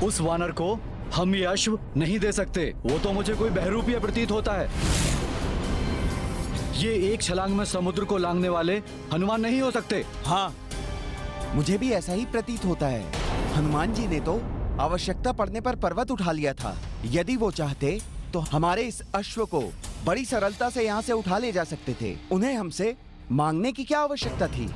उस वानर को हम ये अश्व नहीं दे सकते। वो तो मुझे कोई बहरूपीय प्रतीत होता है। ये एक छलांग में समुद्र को लांघने वाले हनुमान नहीं हो सकते। हाँ, मुझे भी ऐसा ही प्रतीत होता है। हनुमान जी ने तो आवश्यकता पड़ने पर पर्वत उठा लिया था। यदि वो चाहते तो हमारे इस अश्व को बड़ी सरलता से यहाँ से उठा ले जा सकते थे। उन्हें हमसे मांगने की क्या आवश्यकता थी?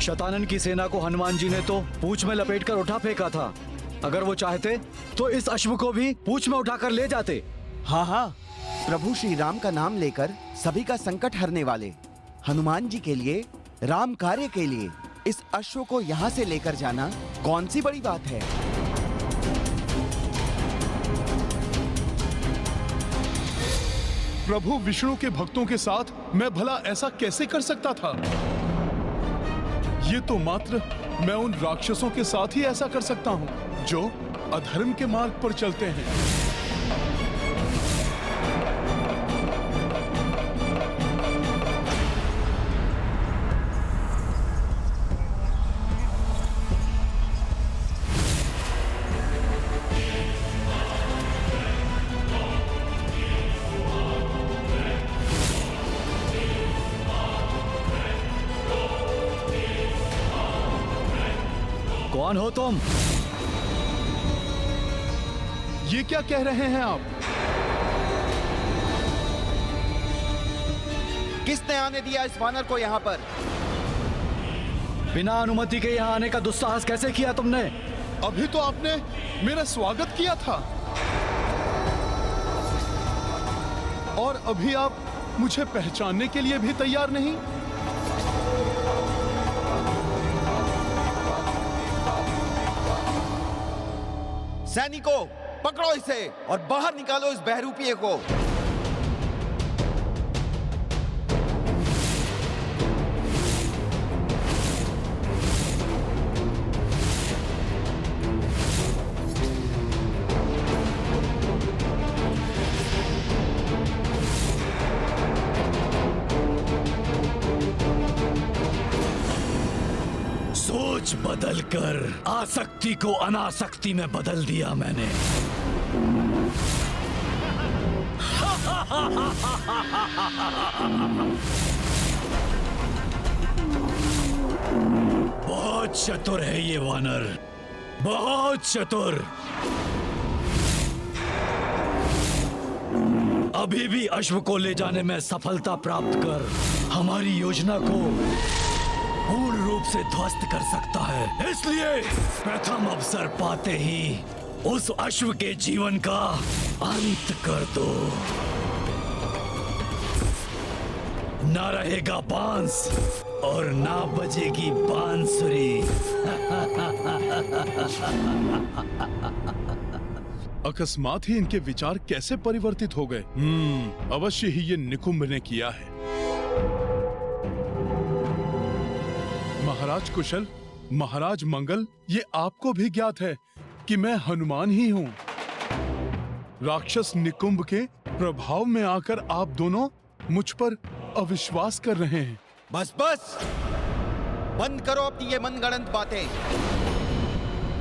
शतानन की सेना को हनुमान जी ने तो पूंछ में लपेटकर उठा फेंका था। अगर वो चाहते तो इस अश्व को भी पूंछ में उठाकर ले जाते। हाँ हाँ, प्रभु श्री राम का नाम लेकर सभी का संकट हरने वाले हनुमान जी के लिए, राम कार्य के लिए इस अश्व को यहाँ से लेकर जाना कौन सी बड़ी बात है? प्रभु विष्णु के भक्तों के साथ मैं भला ऐसा कैसे कर सकता था? ये तो मात्र मैं उन राक्षसों के साथ ही ऐसा कर सकता हूँ जो अधर्म के मार्ग पर चलते हैं। कौन हो तुम? ये क्या कह रहे हैं आप? किसने आने दिया इस वानर को यहाँ पर? बिना अनुमति के यहाँ आने का दुस्साहस कैसे किया तुमने? अभी तो आपने मेरा स्वागत किया था और अभी आप मुझे पहचानने के लिए भी तैयार नहीं। सैनिकों, पकड़ो इसे और बाहर निकालो इस बहरूपीय को। सोच बदलकर आसक्ति को अनासक्ति में बदल दिया मैंने। बहुत चतुर है ये वानर, बहुत चतुर। अभी भी अश्व को ले जाने में सफलता प्राप्त कर हमारी योजना को पूर्ण रूप से ध्वस्त कर सकता है। इसलिए प्रथम अवसर पाते ही उस अश्व के जीवन का अंत कर दो। ना रहेगा बांस और ना बजेगी बांसुरी। अकस्मात ही इनके विचार कैसे परिवर्तित हो गए? अवश्य ही ये निकुंभ ने किया है। महाराज कुशल, महाराज मंगल, ये आपको भी ज्ञात है कि मैं हनुमान ही हूँ। राक्षस निकुंभ के प्रभाव में आकर आप दोनों मुझ पर अविश्वास कर रहे हैं। बस बस, बंद करो अपनी ये मनगढ़ंत बातें।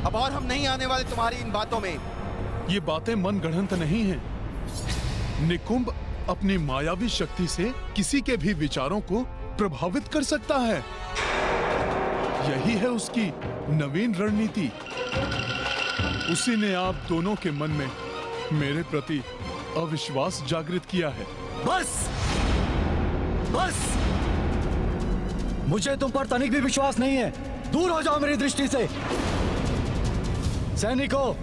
अब और हम नहीं आने वाले तुम्हारी इन बातों में। ये बातें मनगढ़ंत नहीं हैं। निकुंभ अपनी मायावी शक्ति से किसी के भी विचारों को प्रभावित कर सकता है। यही है उसकी नवीन रणनीति। उसी ने आप दोनों के मन में मेरे प्रति अविश्वास जागृत किया है। बस बस, मुझे तुम पर तनिक भी विश्वास नहीं है। दूर हो जाओ मेरी दृष्टि से। सैनिकों,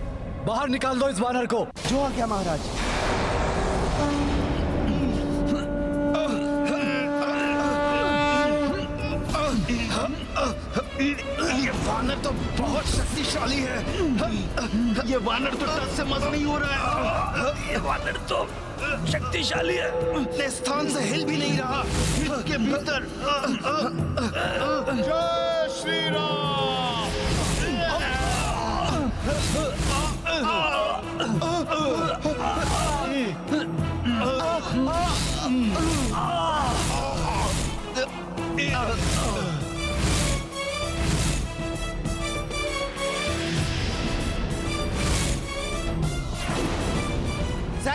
बाहर निकाल दो इस वानर को। जो आ गया महाराज। ये वानर तो बहुत शक्तिशाली है। ये वानर तो डर से मस नहीं हो रहा है। ये वानर तो शक्तिशाली है, अपने स्थान से हिल भी नहीं रहा। इसके भीतर जय श्री राम।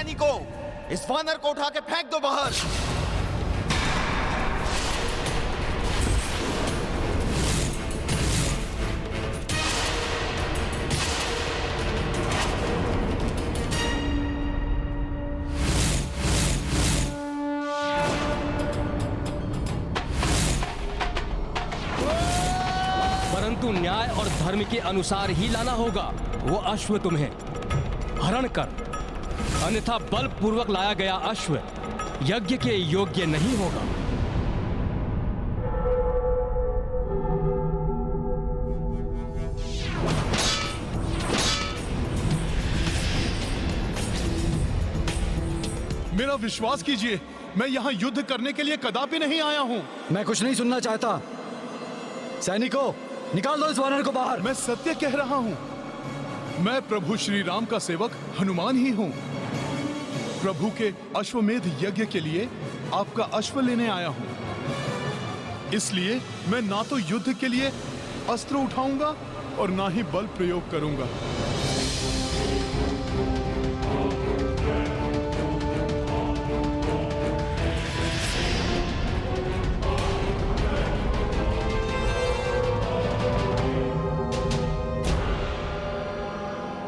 सैनिकों, इस वानर को उठा के फेंक दो बाहर। परंतु न्याय और धर्म के अनुसार ही लाना होगा। वो अश्व तुम्हें हरण कर, अन्यथा बलपूर्वक लाया गया अश्व यज्ञ के योग्य नहीं होगा। मेरा विश्वास कीजिए, मैं यहाँ युद्ध करने के लिए कदापि नहीं आया हूँ। मैं कुछ नहीं सुनना चाहता। सैनिकों, निकाल दो इस वानर को बाहर। मैं सत्य कह रहा हूँ। मैं प्रभु श्री राम का सेवक हनुमान ही हूँ। प्रभु के अश्वमेध यज्ञ के लिए आपका अश्व लेने आया हूँ। इसलिए मैं ना तो युद्ध के लिए अस्त्र उठाऊंगा और ना ही बल प्रयोग करूंगा।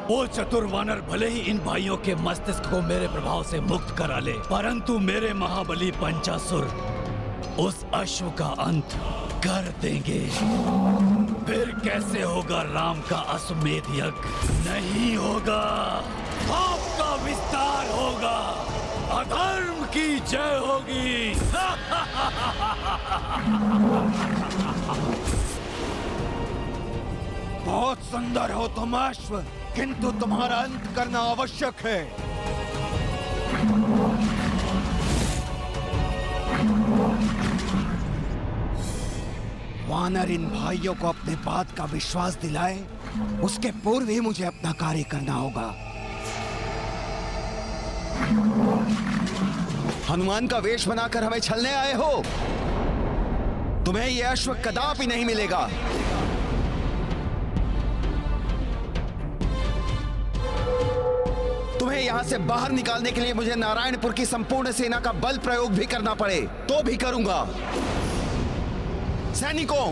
वो चतुर वानर भले ही इन भाइयों के मस्तिष्क को मेरे प्रभाव से मुक्त करा ले, परंतु मेरे महाबली पंचासुर उस अश्व का अंत कर देंगे। फिर कैसे होगा राम का अश्वमेध यज्ञ? नहीं होगा। पाप का विस्तार होगा, अधर्म की जय होगी। बहुत सुंदर हो तुम अश्व, किंतु तुम्हारा अंत करना आवश्यक है। वानर इन भाइयों को अपने बात का विश्वास दिलाए, उसके पूर्व ही मुझे अपना कार्य करना होगा। हनुमान का वेश बनाकर हमें छलने आए हो? तुम्हें यह अश्व कदापि नहीं मिलेगा। तुम्हें यहां से बाहर निकालने के लिए मुझे नारायणपुर की संपूर्ण सेना का बल प्रयोग भी करना पड़े तो भी करूंगा। सैनिकों,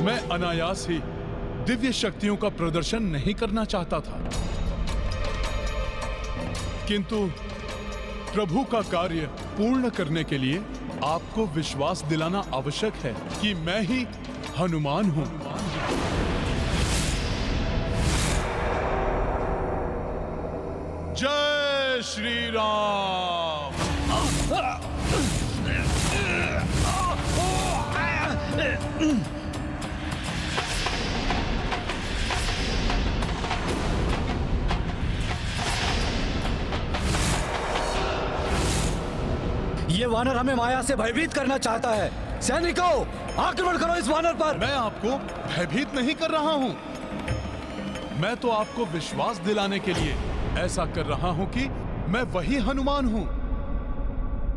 मैं अनायास ही दिव्य शक्तियों का प्रदर्शन नहीं करना चाहता था, किंतु प्रभु का कार्य पूर्ण करने के लिए आपको विश्वास दिलाना आवश्यक है कि मैं ही हनुमान हूं। जय श्री राम। ये वानर हमें माया से भयभीत करना चाहता है। सैनिकों, आक्रमण करो इस वानर पर। मैं आपको भयभीत नहीं कर रहा हूं। मैं तो आपको विश्वास दिलाने के लिए ऐसा कर रहा हूं कि मैं वही हनुमान हूं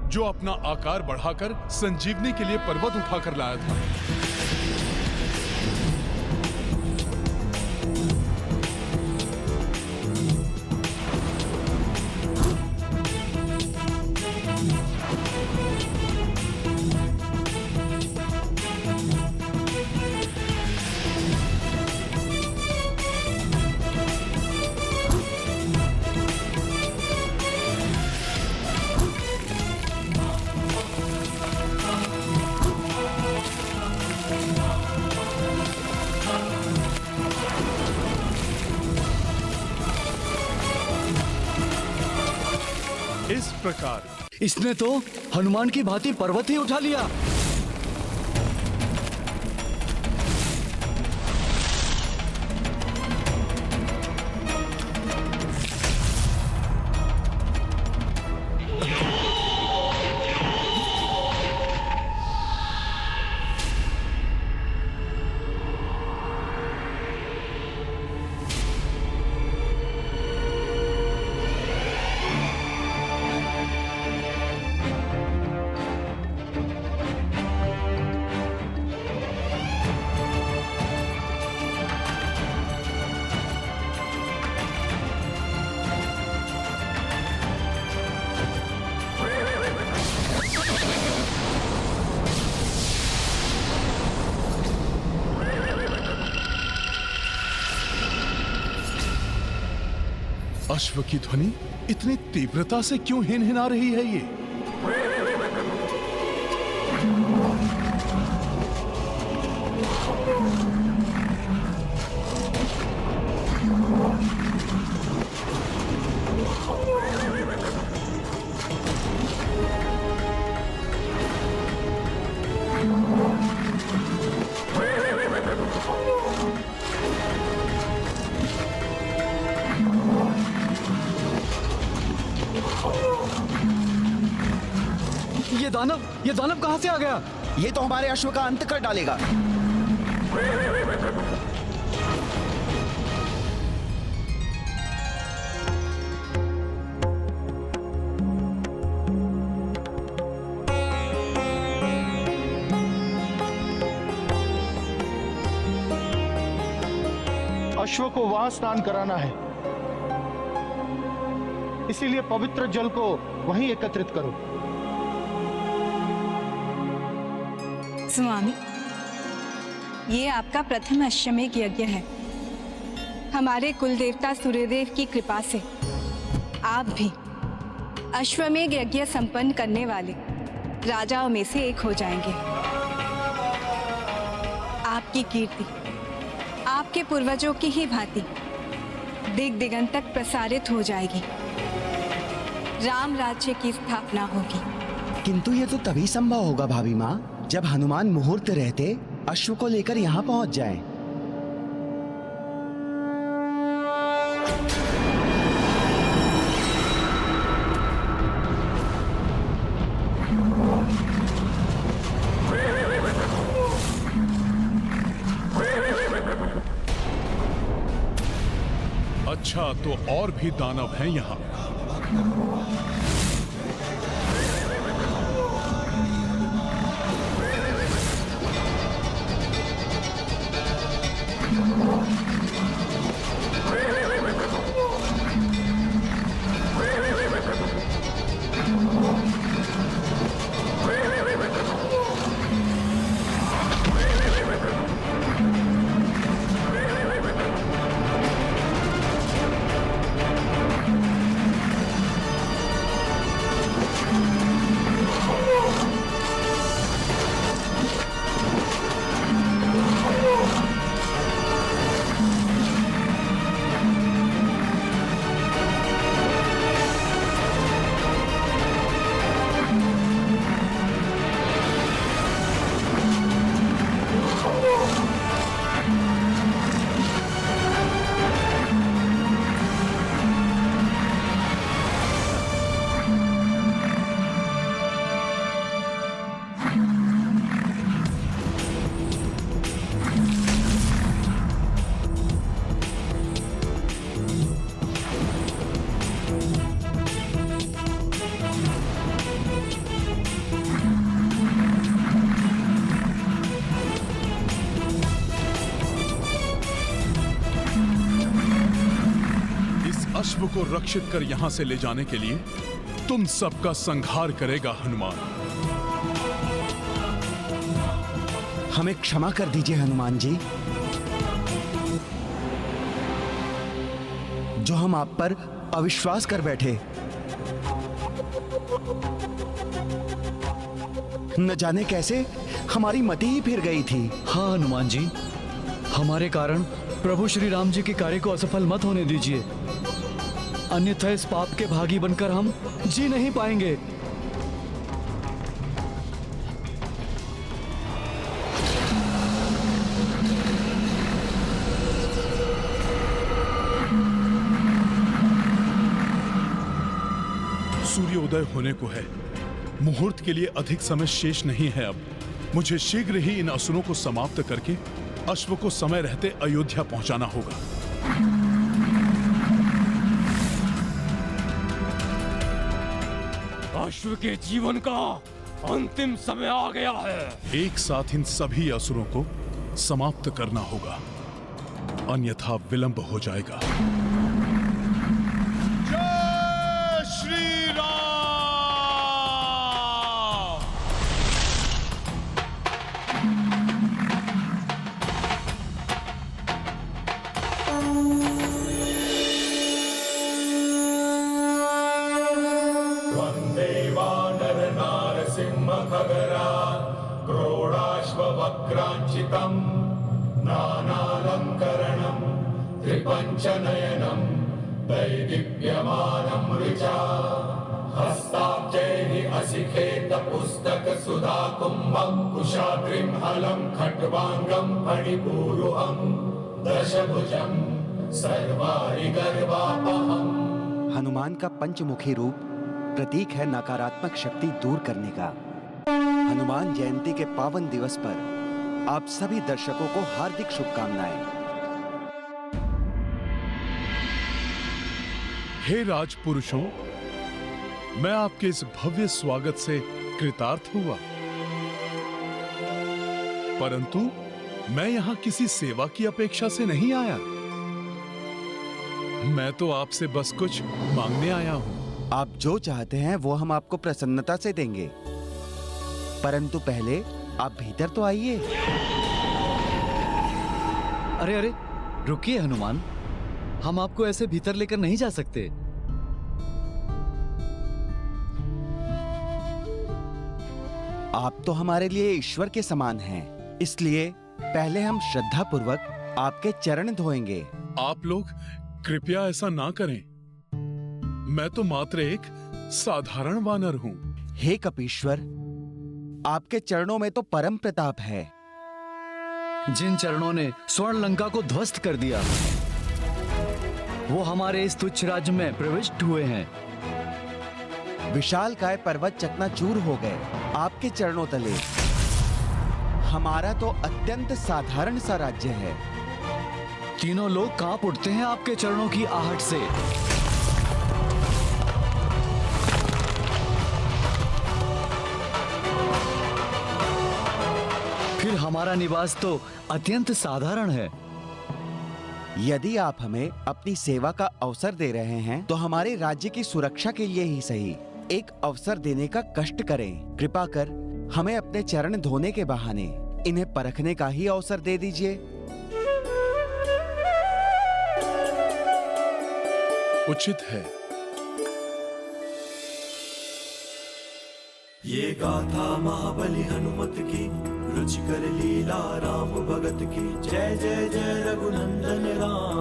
जो अपना आकार बढ़ाकर संजीवनी के लिए पर्वत उठाकर लाया था। इस प्रकार इसने तो हनुमान की भांति पर्वत ही उठा लिया। अश्व की ध्वनि इतनी तीव्रता से क्यों हिनहिना रही है ये? ये दानव कहां से आ गया? ये तो हमारे अश्व का अंत कर डालेगा। अश्व को वहां स्नान कराना है, इसीलिए पवित्र जल को वहीं एकत्रित करो। स्वामी, ये आपका प्रथम अश्वमेध यज्ञ है। हमारे कुल देवता सूर्यदेव की कृपा से आप भी अश्वमेध यज्ञ संपन्न करने वाले राजाओं में से एक हो जाएंगे। आपकी कीर्ति आपके पूर्वजों की ही भांति दिग दिगंत तक प्रसारित हो जाएगी। राम राज्य की स्थापना होगी। किंतु ये तो तभी संभव होगा भाभी माँ, जब हनुमान मुहूर्त रहते अश्व को लेकर यहाँ पहुंच जाएं। अच्छा, तो और भी दानव हैं यहाँ। अश्व को रक्षित कर यहां से ले जाने के लिए तुम सबका संहार करेगा हनुमान। हमें क्षमा कर दीजिए हनुमान जी, जो हम आप पर अविश्वास कर बैठे। न जाने कैसे हमारी मति ही फिर गई थी। हाँ हनुमान जी, हमारे कारण प्रभु श्री राम जी के कार्य को असफल मत होने दीजिए, अन्यथा इस पाप के भागी बनकर हम जी नहीं पाएंगे। सूर्योदय होने को है, मुहूर्त के लिए अधिक समय शेष नहीं है। अब मुझे शीघ्र ही इन असुरों को समाप्त करके अश्व को समय रहते अयोध्या पहुंचाना होगा। अश्व के जीवन का अंतिम समय आ गया है। एक साथ इन सभी असुरों को समाप्त करना होगा, अन्यथा विलंब हो जाएगा। जय श्री राम। करात् क्रोडाश्ववक्राञ्चितम् नानालङ्करणम् त्रिपञ्चनयनम् दैदीप्यमानं ऋचा हस्ताब्जैः असिखेत पुस्तक सुधा कुम्भं कुशाग्रिं हलं खट्वाङ्गं फणिपूरुहं दशभुजं सर्वारिगर्वापहम्। हनुमान का पंचमुखी रूप प्रतीक है नकारात्मक शक्ति दूर करने का। हनुमान जयंती के पावन दिवस पर आप सभी दर्शकों को हार्दिक शुभकामनाएं। हे राजपुरुषों, मैं आपके इस भव्य स्वागत से कृतार्थ हुआ, परंतु मैं यहाँ किसी सेवा की अपेक्षा से नहीं आया। मैं तो आपसे बस कुछ मांगने आया हूँ। आप जो चाहते हैं वो हम आपको प्रसन्नता से देंगे, परंतु पहले आप भीतर तो आइए। अरे अरे, रुकिए हनुमान, हम आपको ऐसे भीतर लेकर नहीं जा सकते। आप तो हमारे लिए ईश्वर के समान हैं, इसलिए पहले हम श्रद्धा पूर्वक आपके चरण धोएंगे। आप लोग कृपया ऐसा ना करें। मैं तो मात्र एक साधारण वानर हूँ। हे कपीश्वर, आपके चरणों में तो परम प्रताप है। जिन चरणों ने स्वर्ण लंका को ध्वस्त कर दिया, वो हमारे इस तुच्छ राज्य में प्रविष्ट हुए हैं। विशालकाय पर्वत चकनाचूर हो गए आपके चरणों तले। हमारा तो अत्यंत साधारण सा राज्य है। तीनों लोग कांप उठते हैं आपके चरणों की आहट से। फिर हमारा निवास तो अत्यंत साधारण है। यदि आप हमें अपनी सेवा का अवसर दे रहे हैं तो हमारे राज्य की सुरक्षा के लिए ही सही एक अवसर देने का कष्ट करें। कृपा कर हमें अपने चरण धोने के बहाने इन्हें परखने का ही अवसर दे दीजिए। उचित है। ये गाथा महाबली हनुमत की, रुचिकर लीला राम भगत की। जय जय जय रघुनंदन राम।